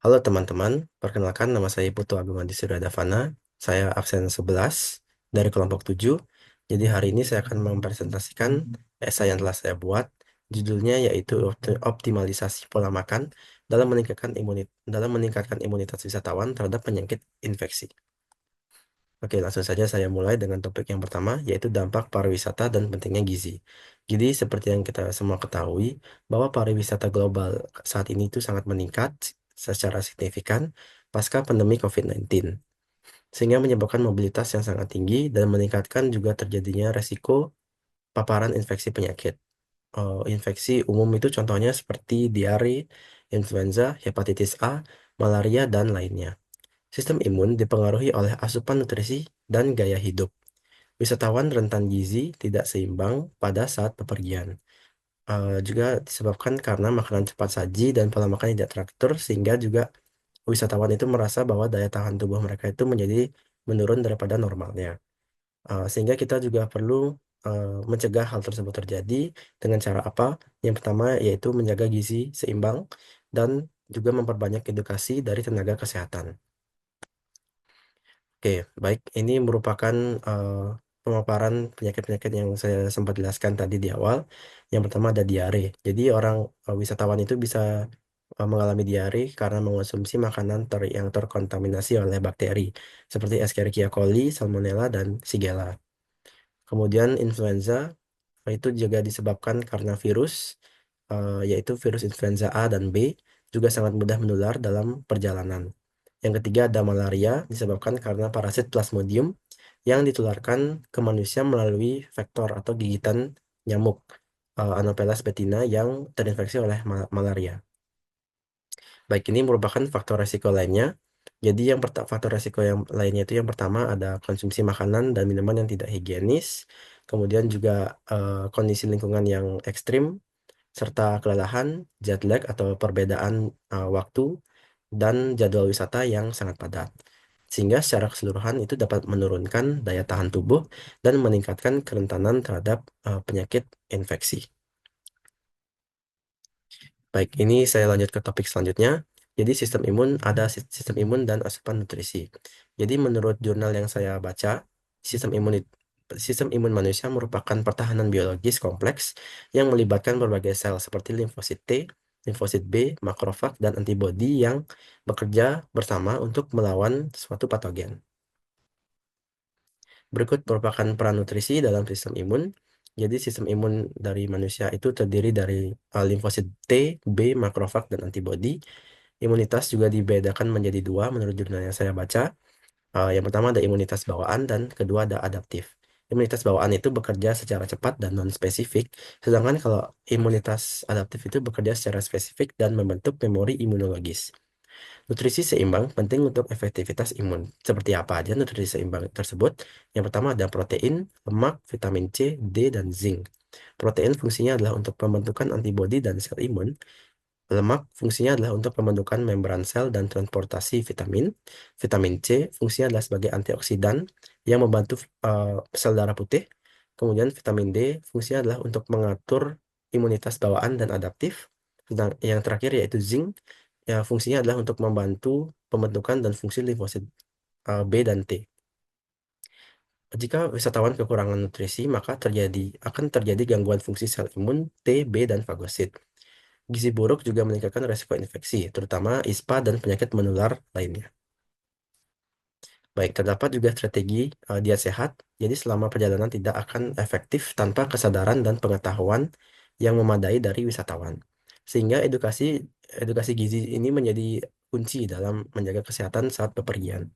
Halo teman-teman, perkenalkan nama saya Putu Agung Adi Suryadavana. Saya absen 11 dari kelompok 7. Jadi hari ini saya akan mempresentasikan esai yang telah saya buat. Judulnya yaitu optimalisasi pola makan dalam meningkatkan imunitas wisatawan terhadap penyakit infeksi. Oke, langsung saja saya mulai dengan topik yang pertama, yaitu dampak pariwisata dan pentingnya gizi. Jadi, seperti yang kita semua ketahui, bahwa pariwisata global saat ini itu sangat meningkat secara signifikan pasca pandemi COVID-19, sehingga menyebabkan mobilitas yang sangat tinggi dan meningkatkan juga terjadinya resiko paparan infeksi penyakit. Infeksi umum itu contohnya seperti diare, influenza, hepatitis A, malaria, dan lainnya. Sistem imun dipengaruhi oleh asupan nutrisi dan gaya hidup. Wisatawan rentan gizi tidak seimbang pada saat bepergian. Juga disebabkan karena makanan cepat saji dan pola makan tidak teratur, sehingga juga wisatawan itu merasa bahwa daya tahan tubuh mereka itu menjadi menurun daripada normalnya. Sehingga kita juga perlu mencegah hal tersebut terjadi dengan cara apa? Yang pertama yaitu menjaga gizi seimbang dan juga memperbanyak edukasi dari tenaga kesehatan. Oke, baik. Ini merupakan eh, pemaparan penyakit-penyakit yang saya sempat jelaskan tadi di awal. Yang pertama ada diare. Jadi orang wisatawan itu bisa mengalami diare karena mengonsumsi makanan yang terkontaminasi oleh bakteri seperti Escherichia coli, Salmonella, dan Shigella. Kemudian influenza itu juga disebabkan karena virus, yaitu virus influenza A dan B, juga sangat mudah menular dalam perjalanan. Yang ketiga ada malaria, disebabkan karena parasit Plasmodium yang ditularkan ke manusia melalui vektor atau gigitan nyamuk Anopheles betina yang terinfeksi oleh malaria. Baik, ini merupakan faktor resiko lainnya. Jadi faktor resiko yang lainnya itu yang pertama ada konsumsi makanan dan minuman yang tidak higienis, kemudian juga kondisi lingkungan yang ekstrim, serta kelelahan, jet lag atau perbedaan waktu, dan jadwal wisata yang sangat padat. Sehingga secara keseluruhan itu dapat menurunkan daya tahan tubuh dan meningkatkan kerentanan terhadap penyakit infeksi. Baik, ini saya lanjut ke topik selanjutnya. Jadi sistem imun dan asupan nutrisi. Jadi menurut jurnal yang saya baca, sistem imun sistem imun manusia merupakan pertahanan biologis kompleks yang melibatkan berbagai sel seperti limfosit T, limfosit B, makrofag, dan antibodi yang bekerja bersama untuk melawan suatu patogen. Berikut merupakan peran nutrisi dalam sistem imun. Jadi sistem imun dari manusia itu terdiri dari limfosit T, B, makrofag, dan antibodi. Imunitas juga dibedakan menjadi dua menurut jurnal yang saya baca. Yang pertama ada imunitas bawaan dan kedua ada adaptif. Imunitas bawaan itu bekerja secara cepat dan non-spesifik, sedangkan kalau imunitas adaptif itu bekerja secara spesifik dan membentuk memori imunologis. Nutrisi seimbang penting untuk efektivitas imun. Seperti apa aja nutrisi seimbang tersebut? Yang pertama ada protein, lemak, vitamin C, D, dan zinc. Protein fungsinya adalah untuk pembentukan antibodi dan sel imun. Lemak fungsinya adalah untuk pembentukan membran sel dan transportasi vitamin. Vitamin C fungsinya adalah sebagai antioksidan yang membantu sel darah putih. Kemudian vitamin D fungsinya adalah untuk mengatur imunitas bawaan dan adaptif. Sedang yang terakhir yaitu zinc, ya fungsinya adalah untuk membantu pembentukan dan fungsi limfosit B dan T. Jika wisatawan kekurangan nutrisi, maka akan terjadi gangguan fungsi sel imun T, B, dan fagosit. Gizi buruk juga meningkatkan resiko infeksi, terutama ISPA dan penyakit menular lainnya. Baik, terdapat juga strategi diet sehat, jadi selama perjalanan tidak akan efektif tanpa kesadaran dan pengetahuan yang memadai dari wisatawan. Sehingga edukasi gizi ini menjadi kunci dalam menjaga kesehatan saat bepergian.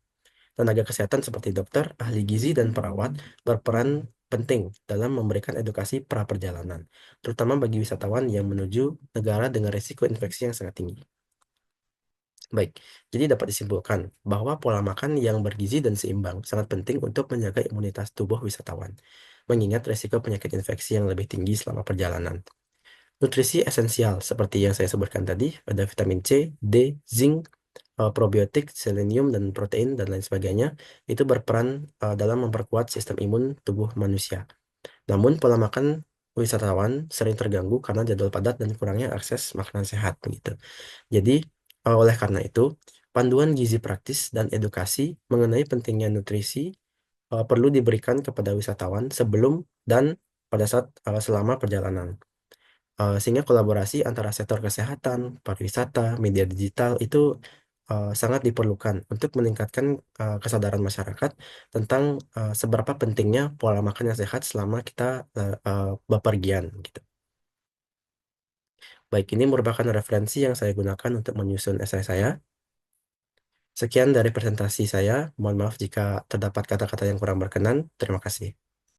Tenaga kesehatan seperti dokter, ahli gizi, dan perawat berperan penting dalam memberikan edukasi pra-perjalanan, terutama bagi wisatawan yang menuju negara dengan risiko infeksi yang sangat tinggi. Baik, jadi dapat disimpulkan bahwa pola makan yang bergizi dan seimbang sangat penting untuk menjaga imunitas tubuh wisatawan, mengingat risiko penyakit infeksi yang lebih tinggi selama perjalanan. Nutrisi esensial seperti yang saya sebutkan tadi, ada vitamin C, D, zinc, probiotik, selenium, dan protein, dan lain sebagainya, itu berperan dalam memperkuat sistem imun tubuh manusia. Namun, pola makan wisatawan sering terganggu karena jadwal padat dan kurangnya akses makanan sehat. Gitu. Jadi, Oleh karena itu, panduan gizi praktis dan edukasi mengenai pentingnya nutrisi perlu diberikan kepada wisatawan sebelum dan pada saat selama perjalanan. Sehingga kolaborasi antara sektor kesehatan, pariwisata, media digital itu sangat diperlukan untuk meningkatkan kesadaran masyarakat tentang seberapa pentingnya pola makan yang sehat selama kita bepergian gitu. Baik, ini merupakan referensi yang saya gunakan untuk menyusun esai saya. Sekian dari presentasi saya. Mohon maaf jika terdapat kata-kata yang kurang berkenan. Terima kasih.